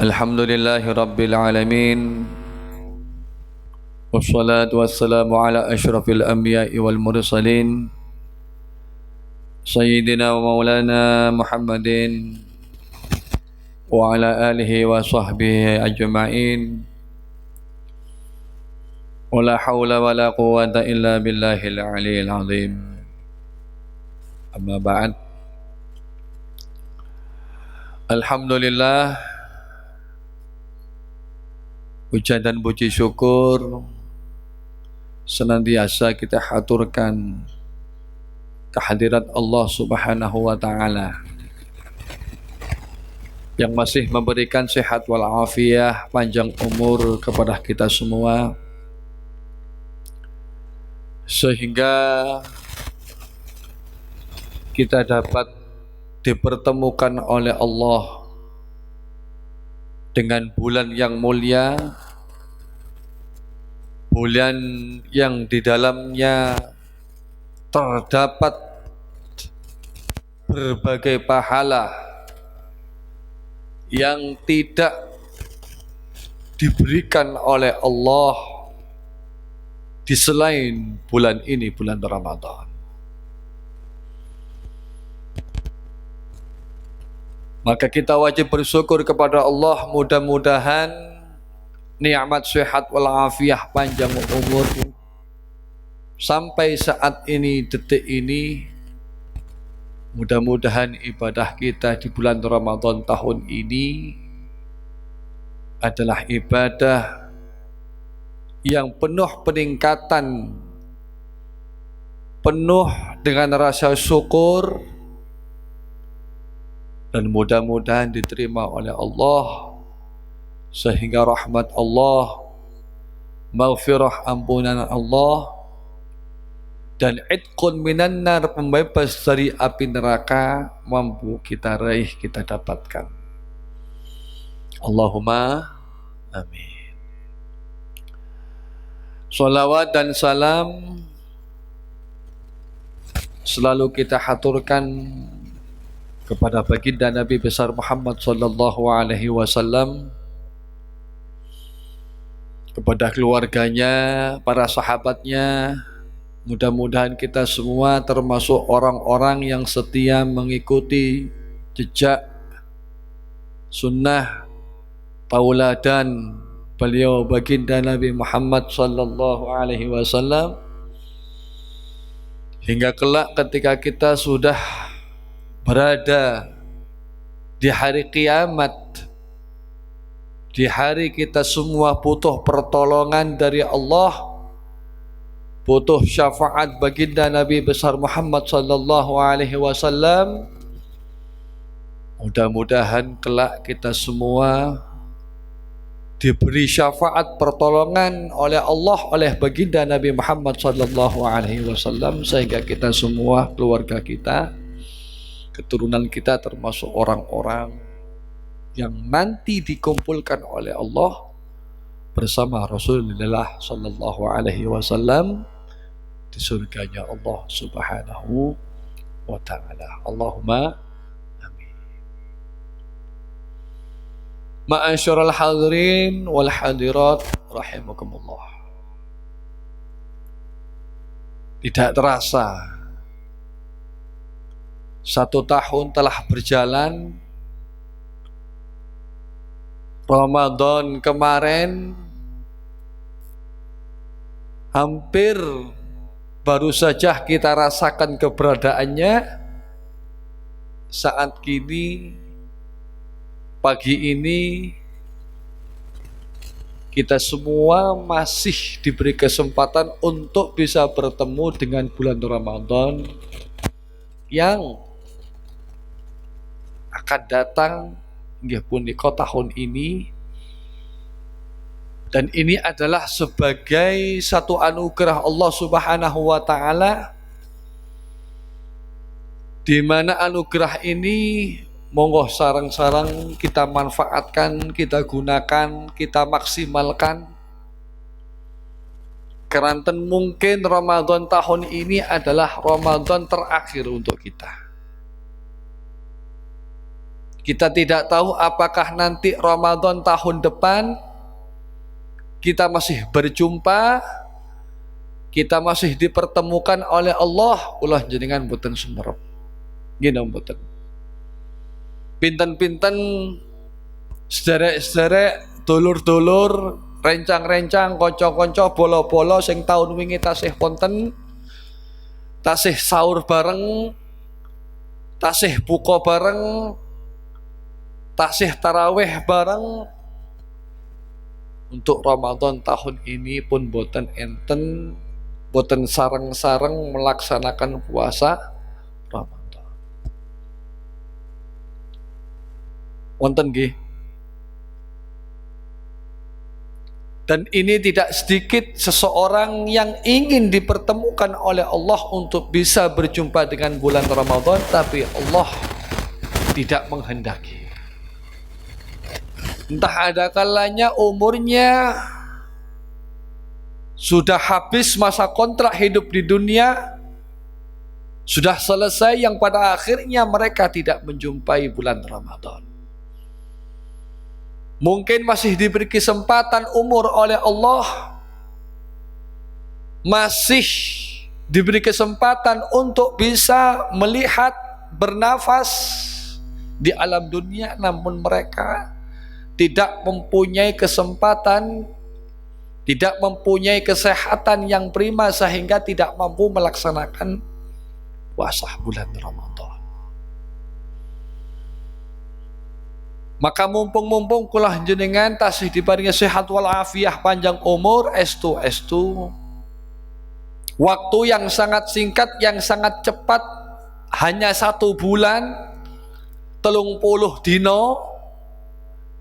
Alhamdulillahi Rabbil Alamin. Wassalatu wassalamu ala ashrafil anbiya'i wal mursalin Sayyidina wa maulana Muhammadin wa ala alihi wa sahbihi ajma'in. Wa la hawla wa la quwwata illa billahil aliyyil azim. Amma ba'd. Alhamdulillah, puja dan puji syukur senantiasa kita haturkan kehadirat Allah Subhanahu wa Ta'ala yang masih memberikan sehat walafiat, panjang umur kepada kita semua, sehingga kita dapat dipertemukan oleh Allah dengan bulan yang mulia, bulan yang di dalamnya terdapat berbagai pahala yang tidak diberikan oleh Allah di selain bulan ini, bulan Ramadan. Maka kita wajib bersyukur kepada Allah, mudah-mudahan nikmat sehat walafiat, panjang umur sampai saat ini, detik ini, mudah-mudahan ibadah kita di bulan Ramadan tahun ini adalah ibadah yang penuh peningkatan, penuh dengan rasa syukur, dan mudah-mudahan diterima oleh Allah, sehingga rahmat Allah, maghfirah ampunan Allah, dan itqun minan nar, pembebas dari api neraka, mampu kita raih, kita dapatkan. Allahumma amin. Sholawat dan salam selalu kita haturkan kepada baginda Nabi besar Muhammad sallallahu alaihi wasallam, kepada keluarganya, para sahabatnya. Mudah-mudahan kita semua termasuk orang-orang yang setia mengikuti jejak sunnah tauladan beliau baginda Nabi Muhammad sallallahu alaihi wasallam, hingga kelak ketika kita sudah berada di hari kiamat, di hari kita semua butuh pertolongan dari Allah, butuh syafaat baginda Nabi besar Muhammad sallallahu alaihi wasallam. Mudah-mudahan kelak kita semua diberi syafaat pertolongan oleh Allah, oleh baginda Nabi Muhammad sallallahu alaihi wasallam, sehingga kita semua, keluarga kita, keturunan kita termasuk orang-orang yang nanti dikumpulkan oleh Allah bersama Rasulullah sallallahu alaihi wasallam di surganya Allah Subhanahu wa Ta'ala. Allahumma amin. Ma'asyiral hadirin wal hadirat rahimakumullah. Tidak terasa 1 tahun telah berjalan. Ramadan kemarin hampir baru saja kita rasakan keberadaannya. Saat kini, pagi ini, kita semua masih diberi kesempatan untuk bisa bertemu dengan bulan Ramadan yang akan datang nggih punika tahun ini. Dan ini adalah sebagai satu anugerah Allah Subhanahu wa Ta'ala, di mana anugerah ini monggo sarang-sarang kita manfaatkan, kita gunakan, kita maksimalkan. Keranten mungkin Ramadan tahun ini adalah Ramadan terakhir untuk kita. Kita tidak tahu apakah nanti Ramadan tahun depan kita masih berjumpa, kita masih dipertemukan oleh Allah. Ulah jenengan boten sumerep. Gini boten. Pinten-pinten sederek-sederek, dulur-dulur, rencang-rencang, konco-konco, bolo-bolo sing tahun wingi tasih wonten, tasih sahur bareng, tasih buka bareng, tasih tarawih bareng. Untuk Ramadan tahun ini pun boten enten, boten sareng-sareng melaksanakan puasa Ramadan. Wonten nggih. Dan ini tidak sedikit seseorang yang ingin dipertemukan oleh Allah untuk bisa berjumpa dengan bulan Ramadan, tapi Allah tidak menghendaki. Entah ada kalanya umurnya sudah habis masa kontrak hidup di dunia, sudah selesai, yang pada akhirnya mereka tidak menjumpai bulan Ramadan. Mungkin masih diberi kesempatan umur oleh Allah, masih diberi kesempatan untuk bisa melihat, bernafas di alam dunia, namun mereka tidak mempunyai kesempatan, tidak mempunyai kesehatan yang prima sehingga tidak mampu melaksanakan puasa bulan Ramadan. Maka mumpung kula jenengan tasih diparingi sehat wal afiah, panjang umur, estu waktu yang sangat singkat, yang sangat cepat, hanya 1 bulan 30 dino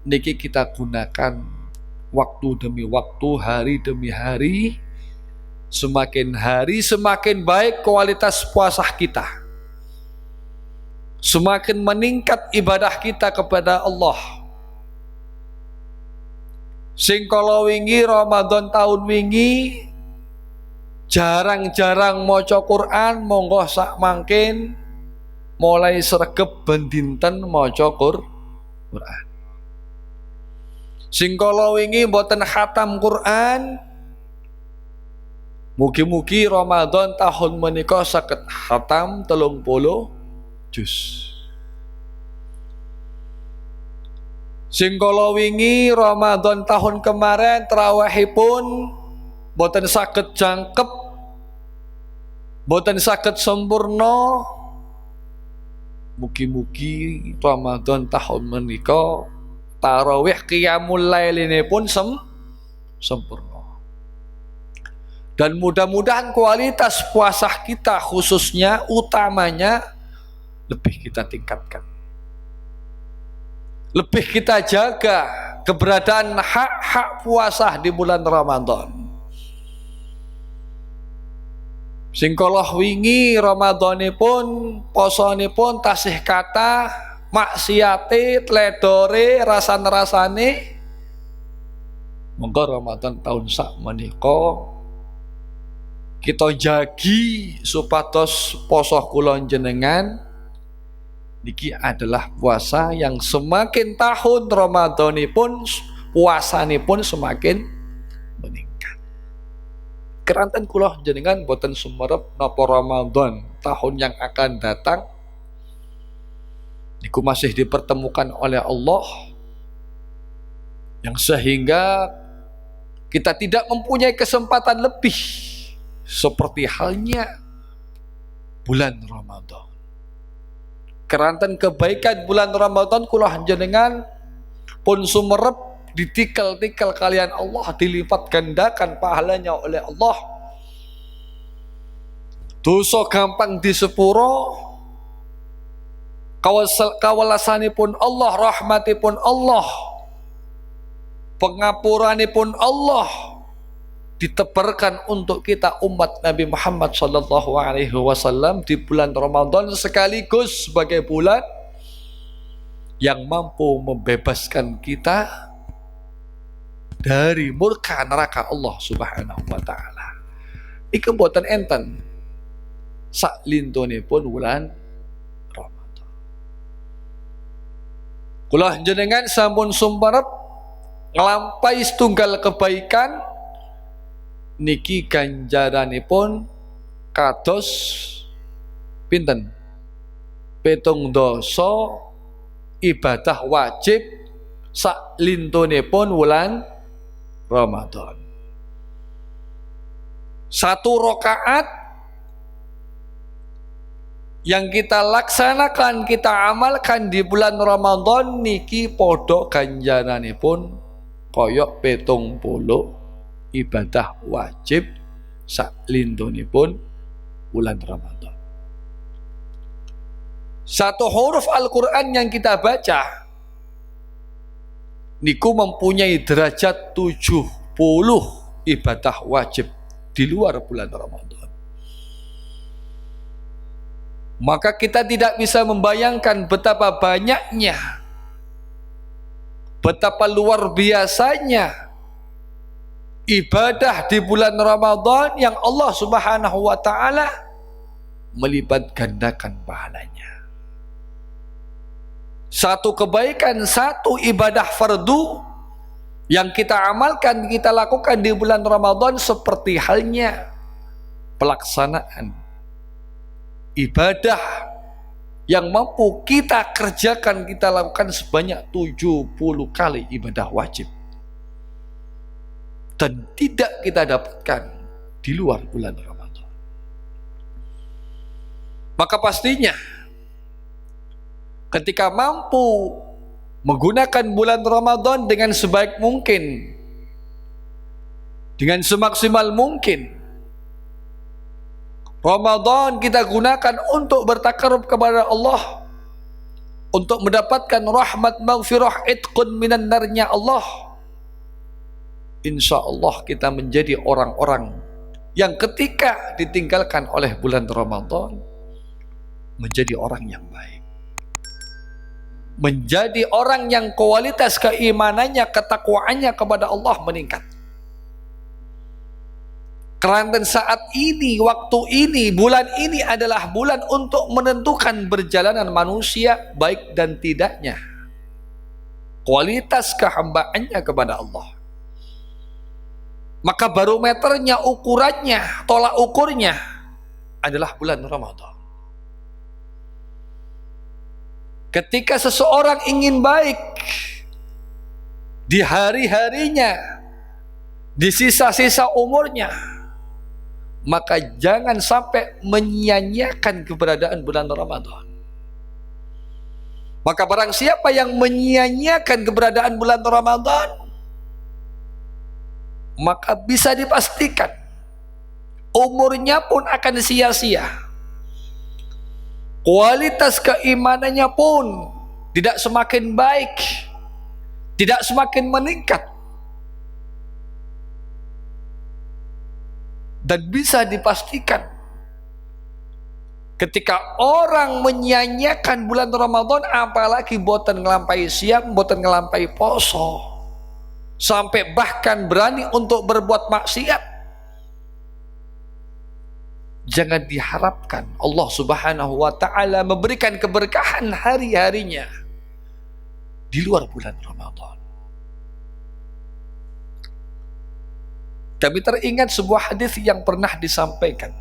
niki kita gunakan waktu demi waktu, hari demi hari. Semakin hari semakin baik kualitas puasa kita, semakin meningkat ibadah kita kepada Allah. Sing kala wingi Ramadan tahun wingi jarang-jarang maca Quran, monggo sak mangkin mulai sregep ben dinten maca Quran. Sing kala wingi mboten khatam Quran, mugi-mugi Ramadan tahun menika saged khatam 30 juz. Sing kala wingi Ramadan tahun kemarin tarawihipun boten saged jangkep, boten saged sempurna. Mugi-mugi Ramadan tahun menika tarawih qiyamul lailinipun sempurna. Dan mudah-mudahan kualitas puasa kita, khususnya utamanya, lebih kita tingkatkan, lebih kita jaga keberadaan hak-hak puasa di bulan Ramadan. Sing kala wingi Ramadanipun, posanipun tasih kathah maksiate, tledore, rasan-rasane. Monggo Ramadan tahun sak menika kita jagi supados poso kula jenengan niki adalah puasa yang semakin tahun Ramadanipun, puasanipun semakin meningkat. Keranten kula jenengan boten sumerep napa Ramadan tahun yang akan datang niku masih dipertemukan oleh Allah, yang sehingga kita tidak mempunyai kesempatan lebih seperti halnya bulan Ramadan. Keranten kebaikan bulan Ramadan kula jenengan pun sumerep ditikel-tikel kalian Allah, dilipat gandakan pahalanya oleh Allah. Dosa gampang disepuro, kawelasanipun Allah, rahmatipun Allah, pengapuranipun Allah ditebarkan untuk kita umat Nabi Muhammad sallallahu alaihi wasallam di bulan Ramadan, sekaligus sebagai bulan yang mampu membebaskan kita dari murka neraka Allah Subhanahu wa taala. Iku boten enten sak lintunipun bulan Ramadan. Kula jenengan sampun sumperep nglampahi setunggal kebaikan niki ganjaranipun kados pinten? 7 dosa ibadah wajib sak lintunipun wulan Ramadan. 1 rakaat yang kita laksanakan, kita amalkan di bulan Ramadan niki podo ganjaranipun koyok 70 ibadah wajib sak lintunipun bulan Ramadan. 1 huruf Al-Quran yang kita baca niku mempunyai derajat 70 ibadah wajib di luar bulan Ramadan. Maka kita tidak bisa membayangkan betapa banyaknya, betapa luar biasanya ibadah di bulan Ramadan yang Allah Subhanahu wa taala melipat gandakan pahalanya. 1 kebaikan, 1 ibadah fardu yang kita amalkan, kita lakukan di bulan Ramadan seperti halnya pelaksanaan ibadah yang mampu kita kerjakan, kita lakukan sebanyak 70 kali ibadah wajib, dan tidak kita dapatkan di luar bulan Ramadan. Maka pastinya ketika mampu menggunakan bulan Ramadan dengan sebaik mungkin, dengan semaksimal mungkin, Ramadan kita gunakan untuk bertakarub kepada Allah, untuk mendapatkan rahmat, maghfirah, itqun minan narnya Allah. Insya Allah kita menjadi orang-orang yang ketika ditinggalkan oleh bulan Ramadan menjadi orang yang baik, menjadi orang yang kualitas keimanannya, ketakwaannya kepada Allah meningkat. Karena saat ini, waktu ini, bulan ini adalah bulan untuk menentukan perjalanan manusia baik dan tidaknya, kualitas kehambaannya kepada Allah. Maka barometernya, ukurannya, tolak ukurnya adalah bulan Ramadan. Ketika seseorang ingin baik di hari-harinya, di sisa-sisa umurnya, maka jangan sampai menyia-nyiakan keberadaan bulan Ramadan. Maka barang siapa yang menyia-nyiakan keberadaan bulan Ramadan, maka bisa dipastikan umurnya pun akan sia-sia, kualitas keimanannya pun tidak semakin baik, tidak semakin meningkat. Dan bisa dipastikan ketika orang menyia-nyiakan bulan Ramadan, apalagi boten ngelampai siam, boten ngelampai poso, sampai bahkan berani untuk berbuat maksiat, jangan diharapkan Allah Subhanahu wa taala memberikan keberkahan hari-harinya di luar bulan Ramadan. Kami teringat sebuah hadis yang pernah disampaikan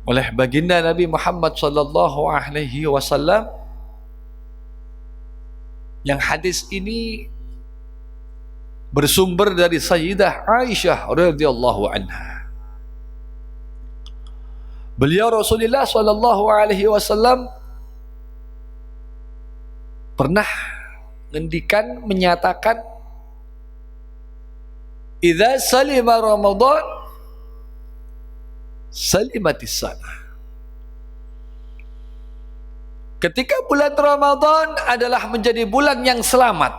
oleh baginda Nabi Muhammad sallallahu alaihi wasallam, yang hadis ini bersumber dari Sayyidah Aisyah radhiyallahu anha. Beliau Rasulullah sallallahu alaihi wasallam pernah ngendikan, menyatakan, idza salima Ramadan salimatis sana. Ketika bulan Ramadan adalah menjadi bulan yang selamat,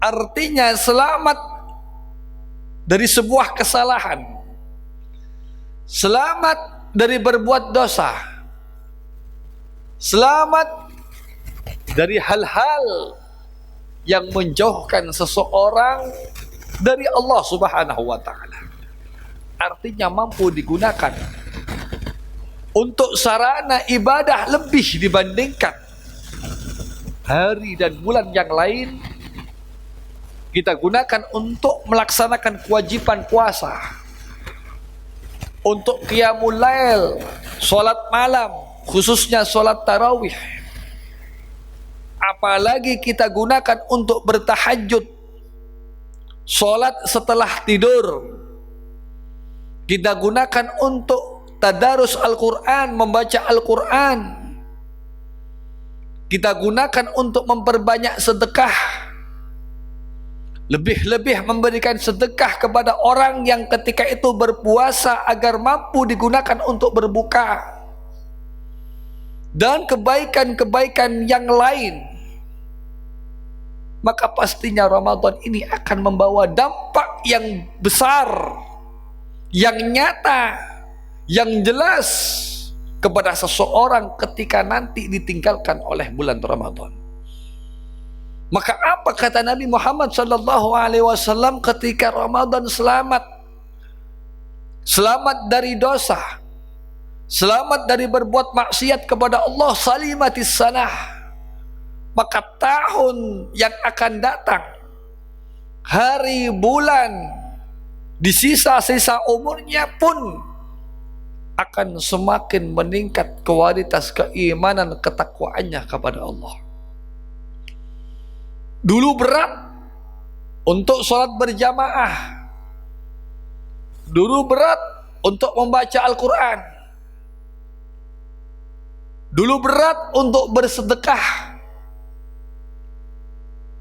artinya selamat dari sebuah kesalahan, selamat dari berbuat dosa, selamat dari hal-hal yang menjauhkan seseorang dari Allah Subhanahu wa taala. Artinya mampu digunakan untuk sarana ibadah lebih dibandingkan hari dan bulan yang lain kita gunakan untuk melaksanakan kewajiban puasa, untuk qiyamul lail, sholat malam, khususnya sholat tarawih. Apalagi kita gunakan untuk bertahajud, sholat setelah tidur. Kita gunakan untuk tadarus Al-Quran, membaca Al-Quran. Kita gunakan untuk memperbanyak sedekah, lebih-lebih memberikan sedekah kepada orang yang ketika itu berpuasa agar mampu digunakan untuk berbuka, dan kebaikan-kebaikan yang lain. Maka pastinya Ramadan ini akan membawa dampak yang besar, yang nyata, yang jelas kepada seseorang ketika nanti ditinggalkan oleh bulan Ramadan. Maka apa kata Nabi Muhammad SAW ketika Ramadan? Selamat dari dosa, selamat dari berbuat maksiat kepada Allah, salimatis sanah. Maka tahun yang akan datang, hari bulan di sisa-sisa umurnya pun akan semakin meningkat kualitas keimanan ketakwaannya kepada Allah. Dulu berat untuk sholat berjamaah, dulu berat untuk membaca Al-Quran, dulu berat untuk bersedekah,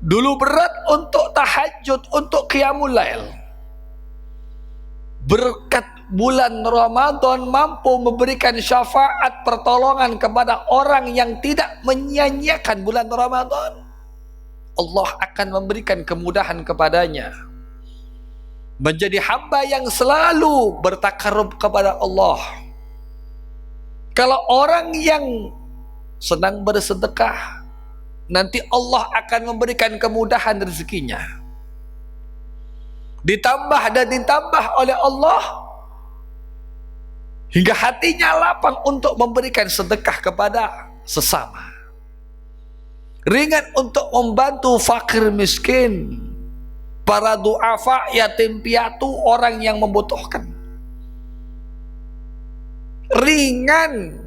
dulu berat untuk tahajud, untuk qiyamul lail. Berkat bulan Ramadan mampu memberikan syafaat pertolongan kepada orang yang tidak menyia-nyiakan bulan Ramadan. Allah akan memberikan kemudahan kepadanya menjadi hamba yang selalu bertakarub kepada Allah. Kalau orang yang senang bersedekah, nanti Allah akan memberikan kemudahan rezekinya, ditambah dan ditambah oleh Allah hingga hatinya lapang untuk memberikan sedekah kepada sesama, ringan untuk membantu fakir miskin, para duafa, yatim piatu, orang yang membutuhkan, ringan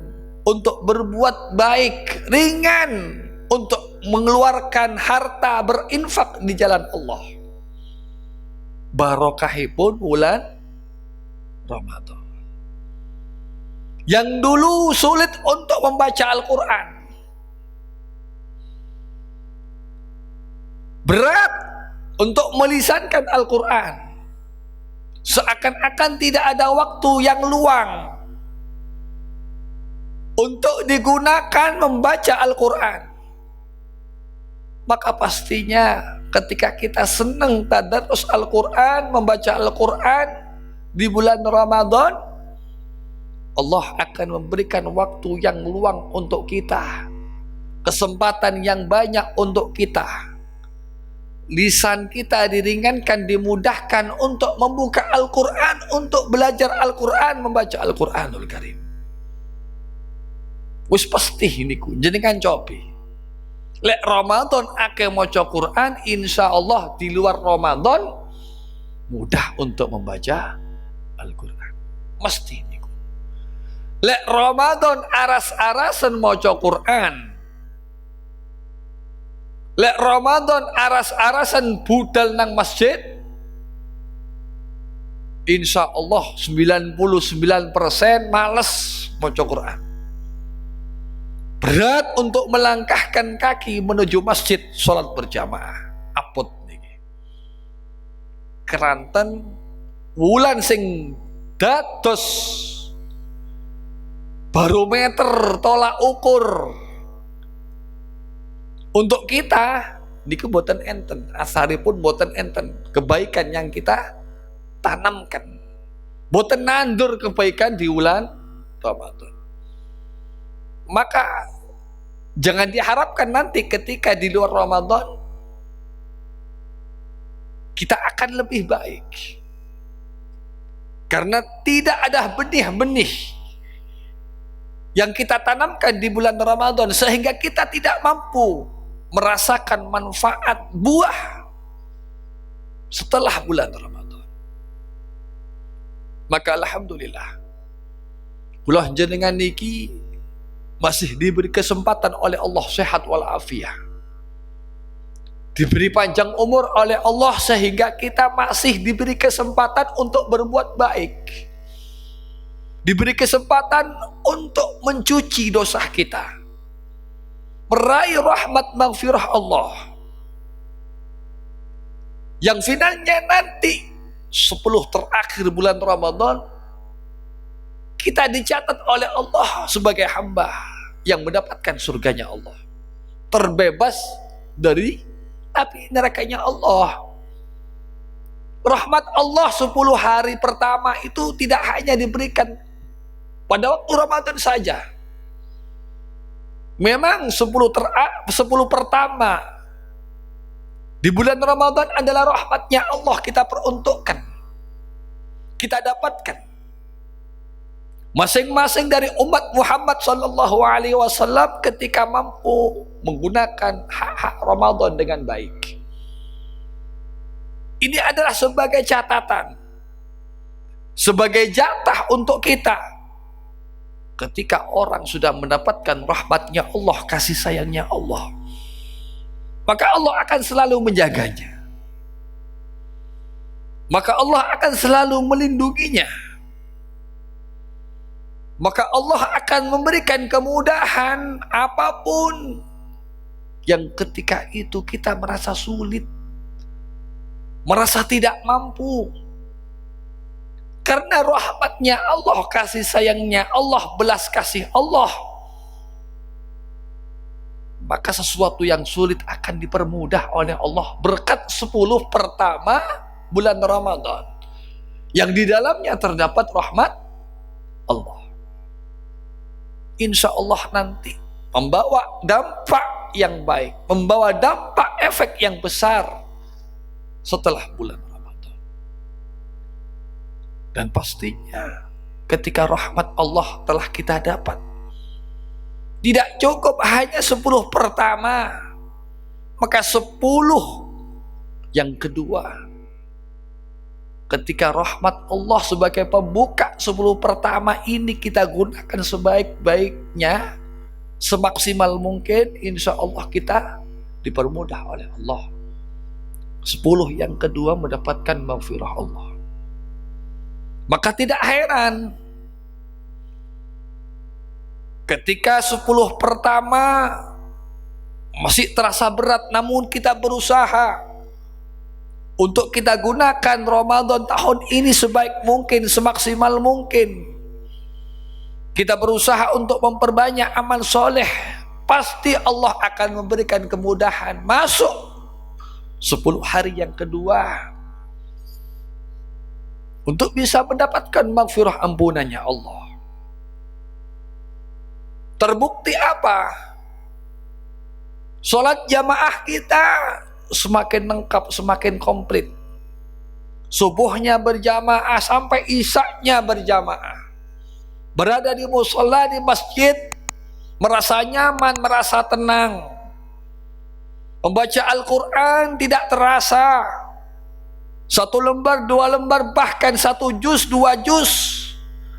untuk berbuat baik, ringan untuk mengeluarkan harta berinfak di jalan Allah. Barokahipun bulan Ramadan. Yang dulu sulit untuk membaca Al-Quran, berat untuk melisankan Al-Quran, seakan-akan tidak ada waktu yang luang untuk digunakan membaca Al-Quran. Maka pastinya ketika kita senang tadarus Al-Quran, membaca Al-Quran di bulan Ramadan, Allah akan memberikan waktu yang luang untuk kita, kesempatan yang banyak untuk kita. Lisan kita diringankan, dimudahkan untuk membuka Al-Quran, untuk belajar Al-Quran, membaca Al-Quranul Karim. Wis pasti ini ku jenengan cobi. Lek Ramadan ake maca Quran, insya Allah di luar Ramadan mudah untuk membaca Al-Quran. Mesti ini ku. Lek Ramadan aras-arasan maca Quran, lek Ramadan aras-arasan budal nang masjid, insya Allah 99% males maca Quran. Berat untuk melangkahkan kaki menuju masjid sholat berjamaah. Apot niki. Keranten wulan sing dados barometer tolak ukur untuk kita niku boten enten, asaripun boten enten kebaikan yang kita tanamkan. Boten nandur kebaikan di bulan Ramadan. Maka jangan diharapkan nanti ketika di luar Ramadan kita akan lebih baik, karena tidak ada benih-benih yang kita tanamkan di bulan Ramadan sehingga kita tidak mampu merasakan manfaat buah setelah bulan Ramadan. Maka alhamdulillah, kula jenengan niki masih diberi kesempatan oleh Allah sehat walafiat, diberi panjang umur oleh Allah sehingga kita masih diberi kesempatan untuk berbuat baik, diberi kesempatan untuk mencuci dosa kita, meraih rahmat maghfirah Allah yang finalnya nanti 10 terakhir bulan Ramadan kita dicatat oleh Allah sebagai hamba yang mendapatkan surganya Allah, terbebas dari api nerakanya Allah. Rahmat Allah 10 hari pertama itu tidak hanya diberikan pada waktu Ramadan saja. Memang 10 pertama di bulan Ramadan adalah rahmatnya Allah kita peruntukkan, kita dapatkan. Masing-masing dari umat Muhammad sallallahu alaihi wasallam ketika mampu menggunakan hak-hak Ramadan dengan baik. Ini adalah sebagai catatan, sebagai jatah untuk kita. Ketika orang sudah mendapatkan rahmatnya Allah, kasih sayangnya Allah, maka Allah akan selalu menjaganya, maka Allah akan selalu melindunginya, maka Allah akan memberikan kemudahan apapun yang ketika itu kita merasa sulit, merasa tidak mampu. Karena rahmatnya Allah, kasih sayangnya Allah, belas kasih Allah, maka sesuatu yang sulit akan dipermudah oleh Allah berkat 10 pertama bulan Ramadan yang di dalamnya terdapat rahmat Allah. Insya Allah nanti membawa dampak yang baik, membawa dampak efek yang besar setelah bulan Ramadan. Dan pastinya ketika rahmat Allah telah kita dapat, tidak cukup hanya 10 pertama, maka 10 yang kedua. Ketika rahmat Allah sebagai pembuka 10 pertama ini kita gunakan sebaik-baiknya, semaksimal mungkin, insya Allah kita dipermudah oleh Allah. 10 yang kedua mendapatkan maghfirah Allah. Maka tidak heran ketika 10 pertama masih terasa berat, namun kita berusaha untuk kita gunakan Ramadan tahun ini sebaik mungkin, semaksimal mungkin. Kita berusaha untuk memperbanyak amal soleh, pasti Allah akan memberikan kemudahan masuk 10 hari yang kedua untuk bisa mendapatkan maghfirah ampunannya Allah. Terbukti apa? Sholat jamaah kita semakin lengkap, semakin komplit. Subuhnya berjamaah sampai isya-nya berjamaah. Berada di mushola, di masjid, merasa nyaman, merasa tenang. Membaca Al-Quran tidak terasa. 1 lembar, 2 lembar, bahkan 1 juz, 2 juz,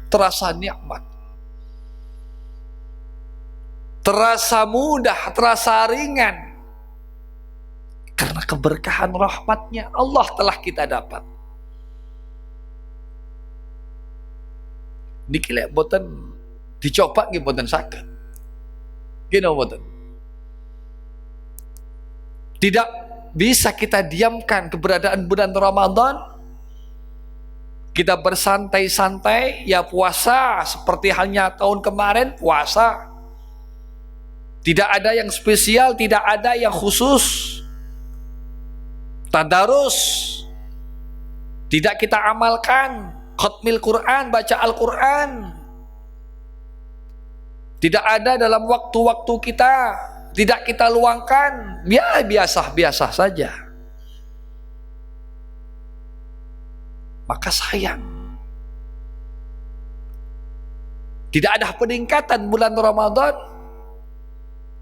terasa nikmat, terasa mudah, terasa ringan. Karena keberkahan rahmatnya Allah telah kita dapat. Niki lek boten dicoba nggih boten saged. Gini boten. Tidak bisa kita diamkan keberadaan bulan Ramadan. Kita bersantai-santai, ya puasa seperti halnya tahun kemarin puasa. Tidak ada yang spesial, tidak ada yang khusus. Tadarus tidak kita amalkan, khatmil Quran, baca Al-Quran tidak ada dalam waktu-waktu kita, tidak kita luangkan, ya biasa-biasa saja. Maka sayang, tidak ada peningkatan bulan Ramadan,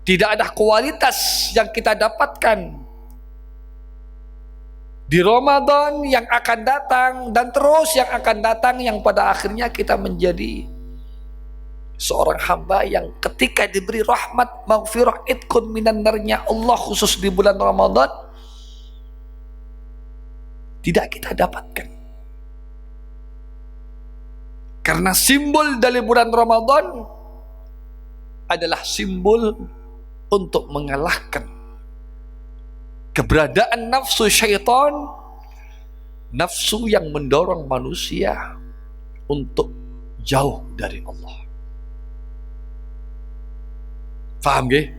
Tidak ada kualitas yang kita dapatkan di Ramadan yang akan datang dan terus yang akan datang, yang pada akhirnya kita menjadi seorang hamba yang ketika diberi rahmat, maghfirah, itqun minan narnya Allah khusus di bulan Ramadan tidak kita dapatkan. Karena simbol dari bulan Ramadan adalah simbol untuk mengalahkan keberadaan nafsu syaitan, nafsu yang mendorong manusia untuk jauh dari Allah. Faham gak?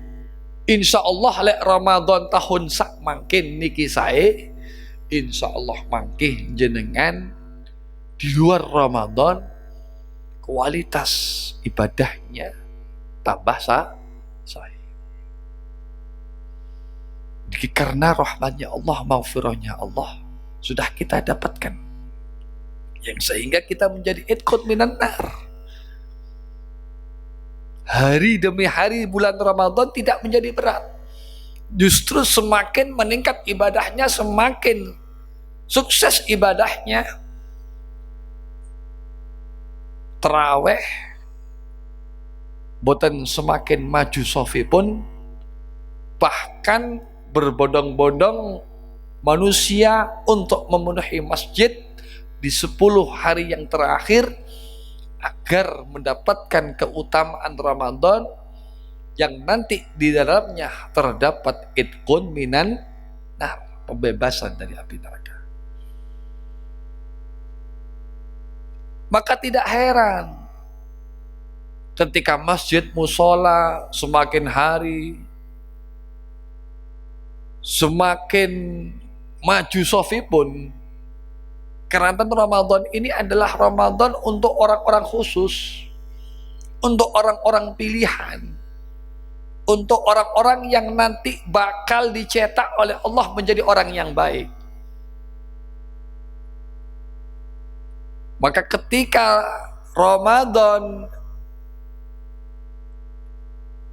Insya Allah lek Ramadan tahun sak mangkin niki sae, insya Allah mangkin jenengan di luar Ramadan kualitas ibadahnya tambah saya. Karena rahmatnya Allah, maghfirahnya Allah sudah kita dapatkan, yang sehingga kita menjadi itqun minan nar. Hari demi hari bulan Ramadan tidak menjadi berat, justru semakin meningkat ibadahnya, semakin sukses ibadahnya. Taraweh boten semakin maju sofi pun, bahkan berbondong-bondong manusia untuk memenuhi masjid di 10 hari yang terakhir agar mendapatkan keutamaan Ramadan yang nanti di dalamnya terdapat itqun minan nar, pembebasan dari api neraka. Maka tidak heran ketika masjid musola semakin hari semakin maju sofi pun, karena Ramadan ini adalah Ramadan untuk orang-orang khusus, untuk orang-orang pilihan, untuk orang-orang yang nanti bakal dicetak oleh Allah menjadi orang yang baik. Maka ketika Ramadan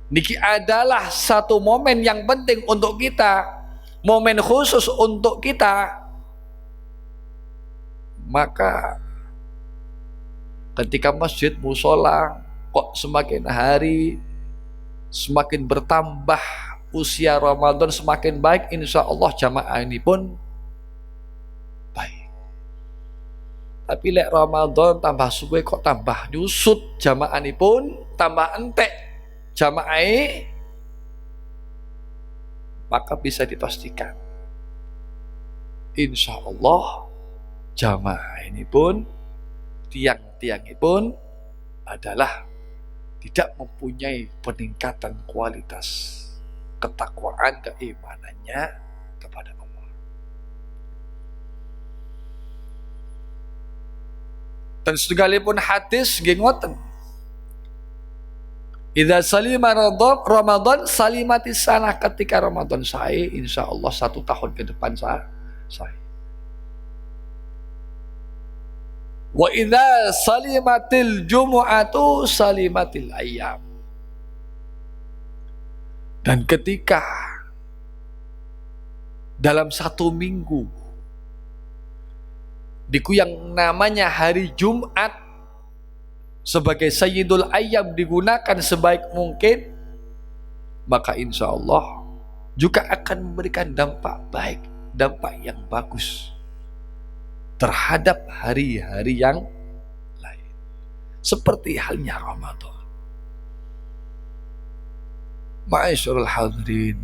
niki adalah satu momen yang penting untuk kita, momen khusus untuk kita, maka ketika masjid musola kok semakin hari semakin bertambah usia Ramadan semakin baik, insya Allah jamaah ini pun baik. Tapi lek Ramadan tambah suwe kok tambah nyusut, jamaah ini pun tambah entek jamaah, maka bisa dipastikan insya Allah jamaah ini pun, tiang-tiang ini pun adalah tidak mempunyai peningkatan kualitas ketakwaan, keimanannya kepada Allah. Dan sekalipun hadis nggih ngoten, idza salima Ramadan salimati sana, ketika Ramadan saya insya Allah 1 tahun ke depan saya. Wa idza salimatil jumu'atu salimatil ayyam. Dan ketika dalam 1 minggu diku yang namanya hari Jumat sebagai Sayyidul Ayyam digunakan sebaik mungkin, maka insya Allah juga akan memberikan dampak baik, dampak yang bagus terhadap hari-hari yang lain. Seperti halnya Ramadan. Ma'asyiral hadirin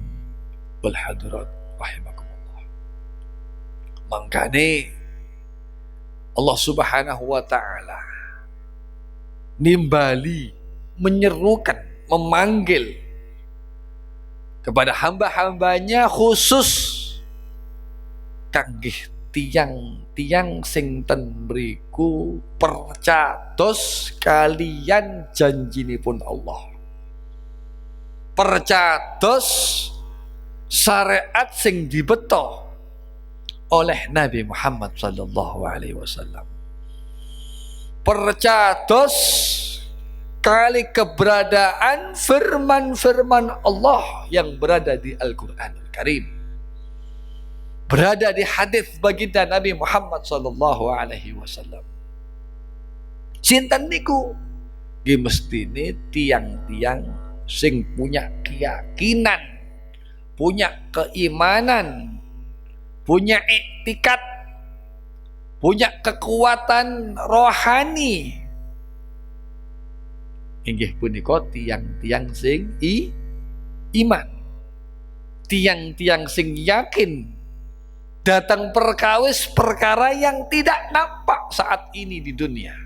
wal hadirat rahimakumullah. Mangkane Allah Subhanahu wa taala nimbali, menyerukan, memanggil kepada hamba-hambanya khusus kanggih tiang-tiang sing ten mriku percados kalian janjinipun Allah, percados syariat sing dibeto oleh Nabi Muhammad sallallahu alaihi wasallam, percados kali keberadaan firman-firman Allah yang berada di Al-Quranul Karim, berada di hadis baginda Nabi Muhammad sallallahu alaihi wasallam. Sinten niku? Nggih mestine tiang-tiang sing punya keyakinan, punya keimanan, punya iktikad, punya kekuatan rohani. Inggih punika tiang-tiang sing iman, tiang-tiang sing yakin datang perkawis perkara yang tidak nampak saat ini di dunia.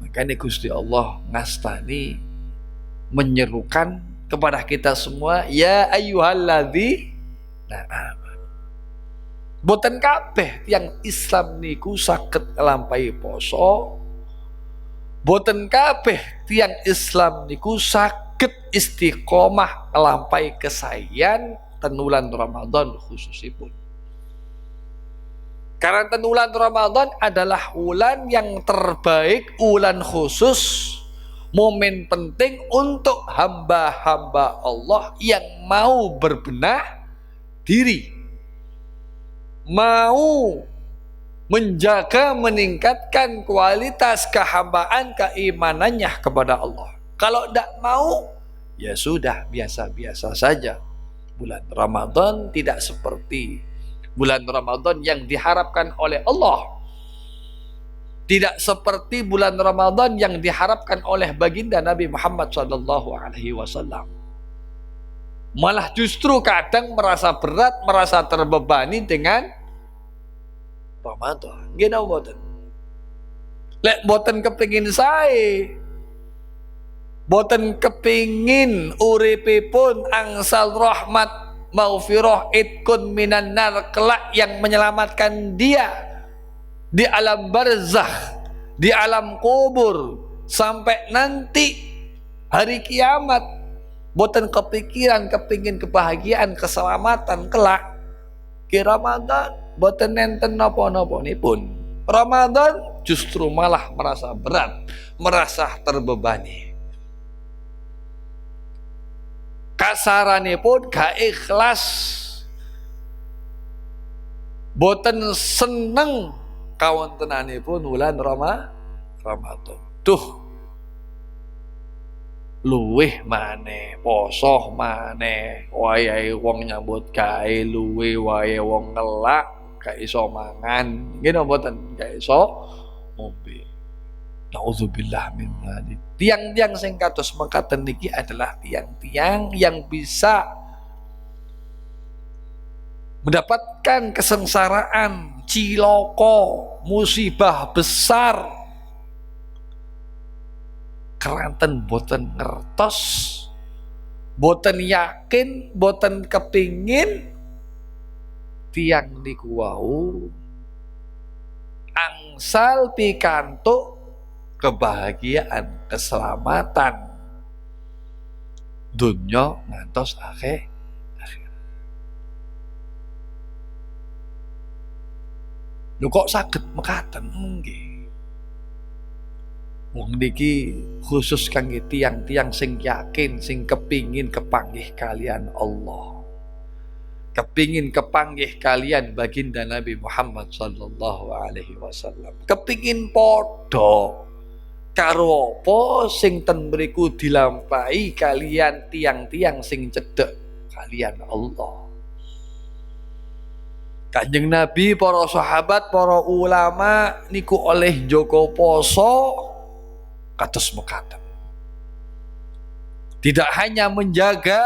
Makanya Gusti Allah ngastani, menyerukan kepada kita semua, ya ayyuhalladzina amanu. Boten kabeh tiang Islam niku saged nglampahi poso, boten kabeh tiang Islam niku saged istiqomah nglampahi kesayan tenulan Ramadan khususipun. Karena tenulan Ramadan adalah bulan yang terbaik, bulan khusus, momen penting untuk hamba-hamba Allah yang mau berbenah diri, mau menjaga, meningkatkan kualitas kehambaan, keimanannya kepada Allah. Kalau tidak mau, ya sudah, biasa-biasa saja. Bulan Ramadan tidak seperti bulan Ramadan yang diharapkan oleh Allah, tidak seperti bulan Ramadan yang diharapkan oleh baginda Nabi Muhammad SAW. Malah justru kadang merasa berat, merasa terbebani dengan Ramadan. Gini boten. Lek boten kepingin saya, boten kepingin uripipun angsal rahmat maghfirah itkun minan nar, kelak yang menyelamatkan dia di alam barzakh, di alam kubur, sampai nanti hari kiamat. Boten kepikiran kepingin kebahagiaan, keselamatan kelak ke Ramadan, boten nenten napa-napa nipun. Ramadan justru malah merasa berat, merasa terbebani. Kasaranipun gak ikhlas, boten seneng kawontenanipun wulan Ramadan. Duh, luweh maneh poso maneh, wayahe wong nyambut gawe, luweh wayahe wong ngelak gak iso mangan, ngene mboten, gak iso ngombe. Nauzubillah min dzalik. Tiang-tiang sing kados mekaten niki adalah tiang-tiang yang bisa mendapatkan kesengsaraan, ciloko, musibah besar keranten boten ngertos, boten yakin, boten kepingin tiang niku wau angsal pikantuk kebahagiaan, keselamatan dunya ngantos akhir. Lho kok saged mekaten nggih. Wong niki khusus kangge tiang-tiang sing yakin, sing kepingin kepanggih kalian Allah, kepingin kepanggih kalian baginda Nabi Muhammad sallallahu alaihi wasallam, kepingin podo karo apa sing ten mriku dilampahi kalian tiang-tiang sing cedhek kalian Allah. Kanjeng Nabi, para sahabat, para ulama niku oleh njaga poso kados mekaten. Tidak hanya menjaga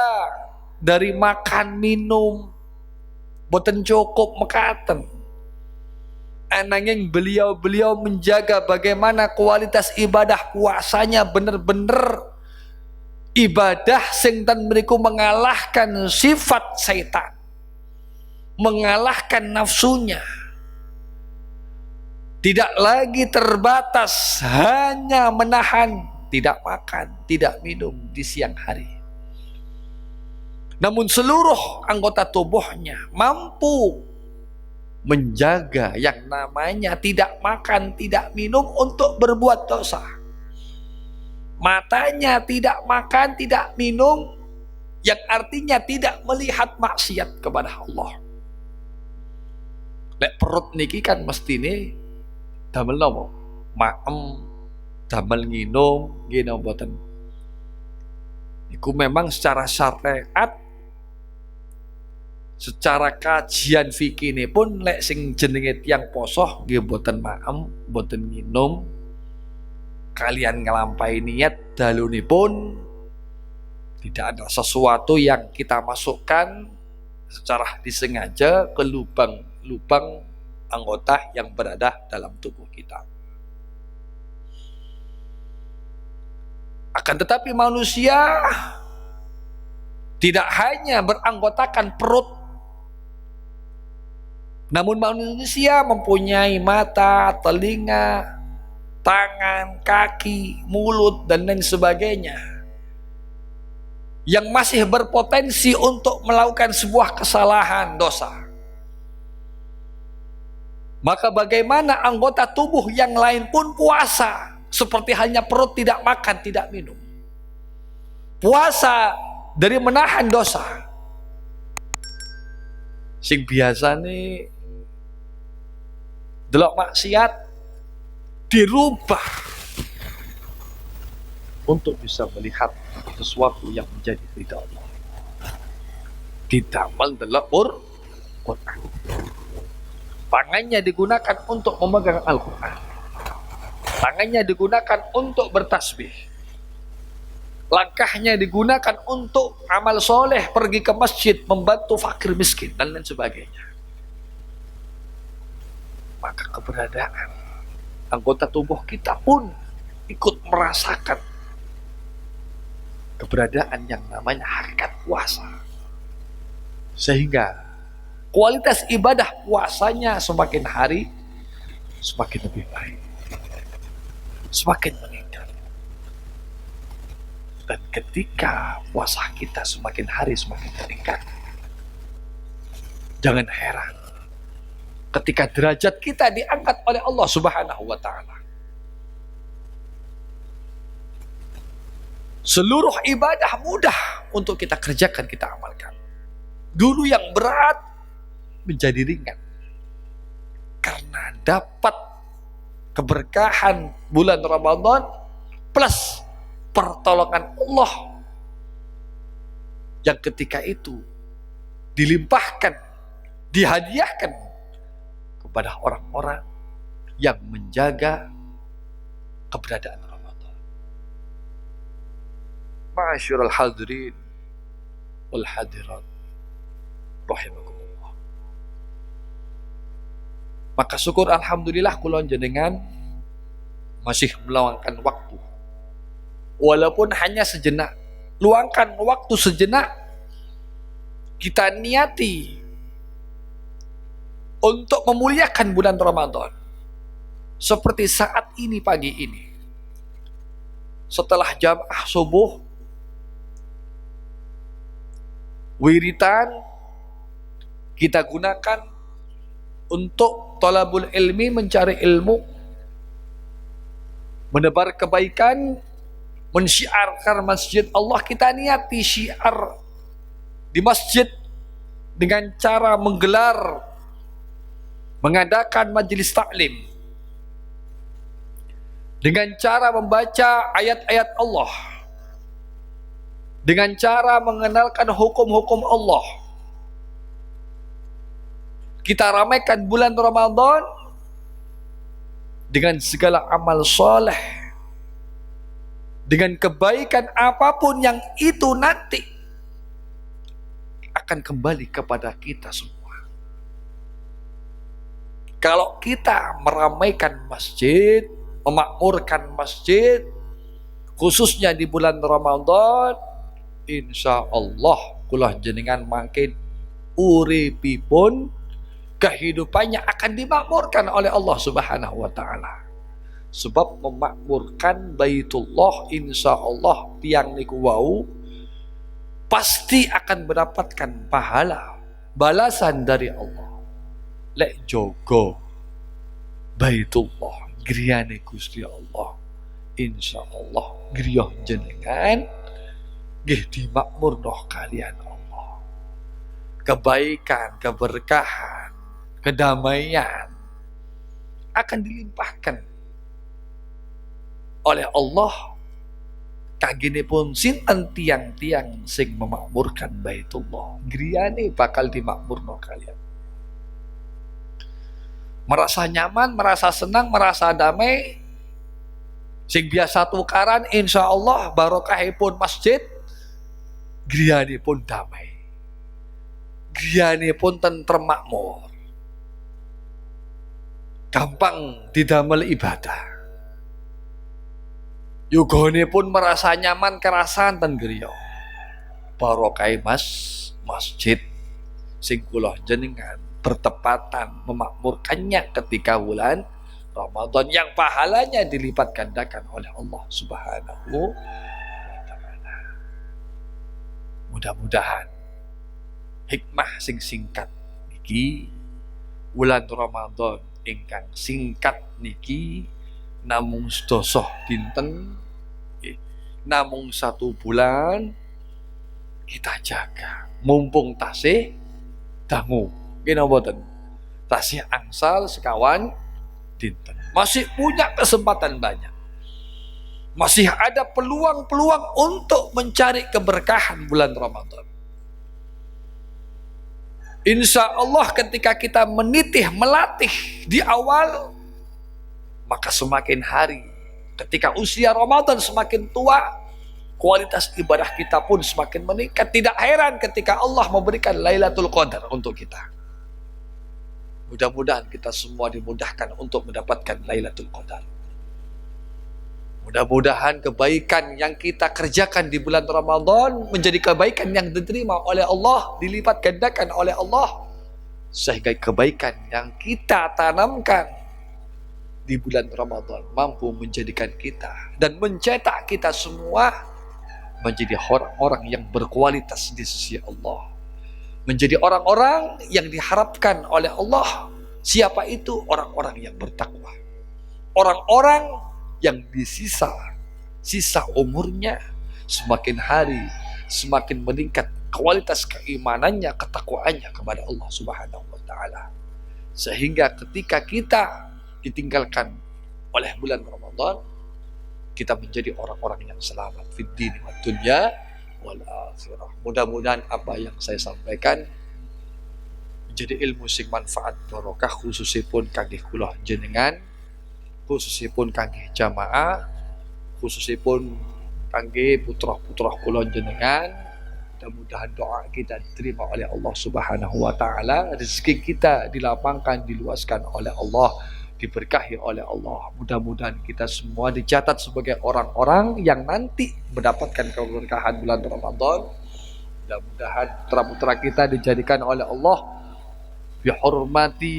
dari makan minum, boten cukup mekaten. Ananging beliau menjaga bagaimana kualitas ibadah puasanya bener-bener ibadah sing ten mriku mengalahkan sifat setan, mengalahkan nafsunya. Tidak lagi terbatas hanya menahan tidak makan, tidak minum di siang hari. Namun seluruh anggota tubuhnya mampu menjaga yang namanya tidak makan, tidak minum untuk berbuat dosa. Matanya tidak makan, tidak minum, yang artinya tidak melihat maksiat kepada Allah. Lek perut niki kan mesti ini damel nopo? Maem, damel nginum, nggih mboten. Iku memang secara syariat, secara kajian fikih ini pun lek sing jenenge tiyang poso nggih mboten maem, mboten nginum, kalian ngelampahi niat dalunipun tidak ada sesuatu yang kita masukkan secara disengaja ke lubang-lubang anggota yang berada dalam tubuh kita. Akan tetapi manusia tidak hanya beranggotakan perut, namun manusia mempunyai mata, telinga, tangan, kaki, mulut, dan lain sebagainya yang masih berpotensi untuk melakukan sebuah kesalahan, dosa. Maka bagaimana anggota tubuh yang lain pun puasa, seperti halnya perut tidak makan, tidak minum. Puasa dari menahan dosa. Sing biasa nih delok maksiat dirubah untuk bisa melihat sesuatu yang menjadi ridha Allah. Didamel delok Quran. Tangannya digunakan untuk memegang Al-Quran. Tangannya digunakan untuk bertasbih. Langkahnya digunakan untuk amal soleh, pergi ke masjid, membantu fakir miskin, dan lain sebagainya. Maka keberadaan anggota tubuh kita pun ikut merasakan keberadaan yang namanya hakikat puasa. Sehingga kualitas ibadah puasanya semakin hari semakin lebih baik, semakin meningkat. Dan ketika puasa kita semakin hari semakin meningkat, jangan heran ketika derajat kita diangkat oleh Allah Subhanahu wa Ta'ala. Seluruh ibadah mudah untuk kita kerjakan, kita amalkan. Dulu yang berat menjadi ringan karena dapat keberkahan bulan Ramadan plus pertolongan Allah yang ketika itu dilimpahkan, dihadiahkan kepada orang-orang yang menjaga keberadaan Ramadan. Ma'asyiral hadirin wal hadirat rahimakumullah. Maka syukur alhamdulillah kula jenengan masih meluangkan waktu. Walaupun hanya sejenak, luangkan waktu sejenak, kita niati untuk memuliakan bulan Ramadan. Seperti saat ini, pagi ini, setelah jamaah subuh, wiritan kita gunakan untuk thalabul ilmi, mencari ilmu, menebar kebaikan, mensyiarkan masjid Allah. Kita niati syiar di masjid dengan cara menggelar, mengadakan majelis taklim, dengan cara membaca ayat-ayat Allah, dengan cara mengenalkan hukum-hukum Allah. Kita ramaikan bulan Ramadan dengan segala amal soleh, dengan kebaikan apapun yang itu nanti akan kembali kepada kita semua. Kalau kita meramaikan masjid, memakmurkan masjid, khususnya di bulan Ramadan, insya Allah kula jenengan makin uripipun, kehidupannya akan dimakmurkan oleh Allah Subhanahu wa Ta'ala. Sebab memakmurkan Baitullah, insya Allah tiang niku wau pasti akan mendapatkan pahala, balasan dari Allah. lek jogo Baitullah griyane Gusti Allah, insyaallah griya jenengan nggih dimakmurno kalian Allah. Kebaikan, keberkahan, kedamaian akan dilimpahkan oleh Allah kagene pun sinten tiang-tiang sing memakmurkan Baitullah, griyane bakal dimakmurno kalian. Merasa nyaman, merasa senang, merasa damai, sing biasa tukaran insyaallah barokahipun masjid, griyanipun damai, griyanipun tentrem makmur, gampang didamel ibadah. Yugane pun merasa nyaman kerasan ten griya. Barokah masjid sing kula jenengan bertepatan memakmurkannya ketika bulan Ramadan yang pahalanya dilipat gandakan oleh Allah Subhanahu wa taala. Mudah-mudahan hikmah sing singkat niki bulan Ramadan ingkang singkat niki namung sedasa dinten, namung 1 bulan kita jaga mumpung tasih dangu kena mboten tasih angsal sekawan dinten, masih punya kesempatan banyak, masih ada peluang-peluang untuk mencari keberkahan bulan Ramadan. Insya Allah ketika kita menitih, melatih di awal, maka semakin hari ketika usia Ramadan semakin tua, kualitas ibadah kita pun semakin meningkat. Tidak heran ketika Allah memberikan Lailatul Qadar untuk kita. Mudah-mudahan kita semua dimudahkan untuk mendapatkan Lailatul Qadar. Mudah-mudahan kebaikan yang kita kerjakan di bulan Ramadan menjadi kebaikan yang diterima oleh Allah, dilipat gandakan oleh Allah, sehingga kebaikan yang kita tanamkan di bulan Ramadan mampu menjadikan kita dan mencetak kita semua menjadi orang-orang yang berkualitas di sisi Allah, menjadi orang-orang yang diharapkan oleh Allah. Siapa itu? Orang-orang yang bertakwa, orang-orang yang sisa umurnya semakin hari semakin meningkat kualitas keimanannya, ketakwaannya kepada Allah Subhanahu wa taala, sehingga ketika kita ditinggalkan oleh bulan Ramadan, kita menjadi orang-orang yang selamat fid din wa dunya wal akhirah. Mudah-mudahan apa yang saya sampaikan menjadi ilmu sing manfaat barokah, khususipun kangge kula jenengan, khususipun kangge jamaah, khususipun kangge putra-putra kula jenengan. Mudah-mudahan doa kita diterima oleh Allah Subhanahu wa taala, rezeki kita dilapangkan, diluaskan oleh Allah, diberkahi oleh Allah. Mudah-mudahan kita semua dicatat sebagai orang-orang yang nanti mendapatkan keberkahan bulan Ramadan. Mudah-mudahan putra-putra kita dijadikan oleh Allah bihormati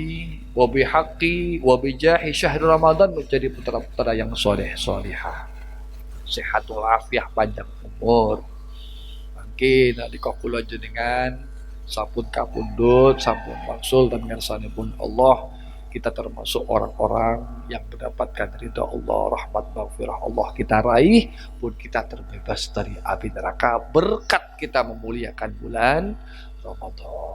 wa bihaqqi wa bijahi syahr Ramadan menjadi putra-putra yang soleh solihah, sehat walafiat, panjang umur. Mungkin nalika kula jenengan sampun kapundhut, sampun wangsul dan ngarsanipun Allah, kita termasuk orang-orang yang mendapatkan ridha Allah, rahmat maghfirah Allah kita raih, pun kita terbebas dari api neraka berkat kita memuliakan bulan Ramadan.